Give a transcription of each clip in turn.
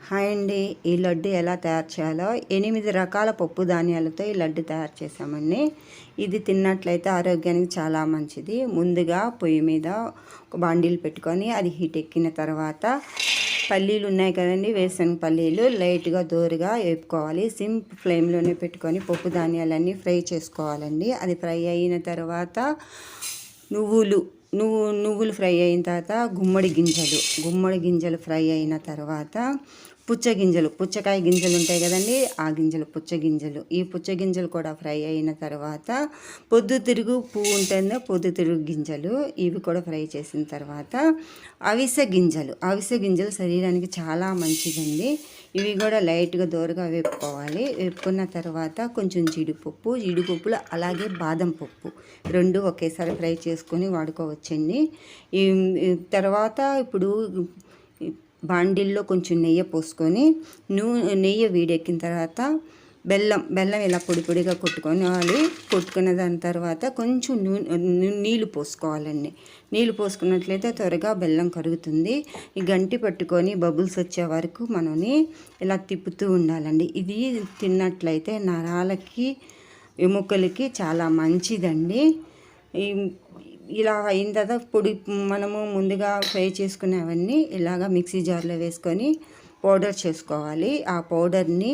Hi అండి. ఈ లడ్డు ఎలా తయారు చేయాలో 8 రకాల పప్పు ధాన్యాలతో ఈ లడ్డు తయారు చేసామండి. ఇది తిన్నట్లయితే ఆరోగ్యానికి చాలా మంచిది. ముందుగా పొయ్యి మీద ఒక బాండీలు పెట్టుకొని అది హీట్ ఎక్కిన తర్వాత పల్లీలు ఉన్నాయి కదండి, వేరుశనగ పల్లీలు లైట్గా దోరగా వేపుకోవాలి. సిమ్ ఫ్లేమ్లోనే పెట్టుకొని పప్పు ధాన్యాలన్నీ ఫ్రై చేసుకోవాలండి. అది ఫ్రై అయిన తర్వాత నువ్వులు ఫ్రై అయిన తర్వాత గుమ్మడి గింజలు ఫ్రై అయిన తర్వాత పుచ్చకాయ గింజలు ఉంటాయి కదండి, ఆ గింజలు పుచ్చగింజలు, ఈ పుచ్చగింజలు కూడా ఫ్రై అయిన తర్వాత పొద్దుతిరుగు పువ్వు ఉంటుంది, పొద్దుతిరుగు గింజలు, ఇవి కూడా ఫ్రై చేసిన తర్వాత అవిసె గింజలు శరీరానికి చాలా మంచిదండి. ఇవి కూడా లైట్గా దోరగా వేపుకోవాలి. వేపుకున్న తర్వాత కొంచెం జీడిపప్పులు అలాగే బాదం పప్పు రెండు ఒకేసారి ఫ్రై చేసుకొని వాడుకోవచ్చండి. ఈ తర్వాత ఇప్పుడు బాండిల్లో కొంచెం నెయ్యి పోసుకొని నెయ్యి వేడెక్కిన తర్వాత బెల్లం ఇలా పొడిగా కొట్టుకున్న దాని తర్వాత కొంచెం నీళ్ళు పోసుకోవాలండి. నీళ్ళు పోసుకున్నట్లయితే త్వరగా బెల్లం కరుగుతుంది. ఈ గంటి పట్టుకొని బబుల్స్ వచ్చే వరకు మనని ఇలా తిప్పుతూ ఉండాలండి. ఇది తిన్నట్లయితే నరాలకి ఎముకలకి చాలా మంచిదండి. ఇలా అయిన తర్వాత మనము ముందుగా ఫ్రై చేసుకునేవన్నీ ఇలాగ మిక్సీ జార్లో వేసుకొని పౌడర్ చేసుకోవాలి. ఆ పౌడర్ని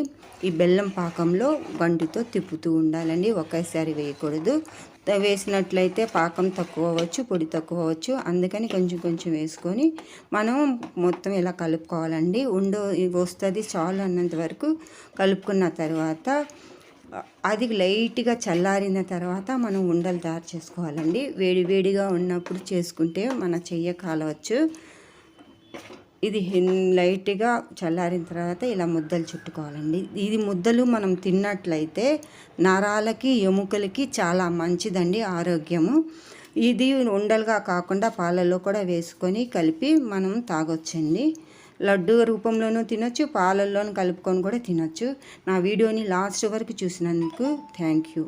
ఈ బెల్లం పాకంలో గంటితో తిప్పుతూ ఉండాలండి. ఒకేసారి వేయకూడదు. వేసినట్లయితే పాకం తక్కువ అవ్వచ్చు, పొడి తక్కువ అవ్వచ్చు. అందుకని కొంచెం వేసుకొని మనం మొత్తం ఇలా కలుపుకోవాలండి. వస్తుంది చాలు అన్నంత వరకు కలుపుకున్న తర్వాత అది లైట్గా చల్లారిన తర్వాత మనం ఉండలు తయారు చేసుకోవాలండి. వేడిగా ఉన్నప్పుడు చేసుకుంటే మన చెయ్యి కాలవచ్చు. ఇది లైట్గా చల్లారిన తర్వాత ఇలా ముద్దలు చుట్టుకోవాలండి. ఇది ముద్దలు మనం తిన్నట్లయితే నరాలకి ఎముకలకి చాలా మంచిదండి, ఆరోగ్యము. ఇది ఉండలుగా కాకుండా పాలల్లో కూడా వేసుకొని కలిపి మనం తాగొచ్చండి. లడ్డు రూపంలోనూ తినొచ్చు, పాలల్లోనూ కలుపుకొని కూడా తినొచ్చు. నా వీడియోని లాస్ట్ వరకు చూసినందుకు థ్యాంక్ యూ.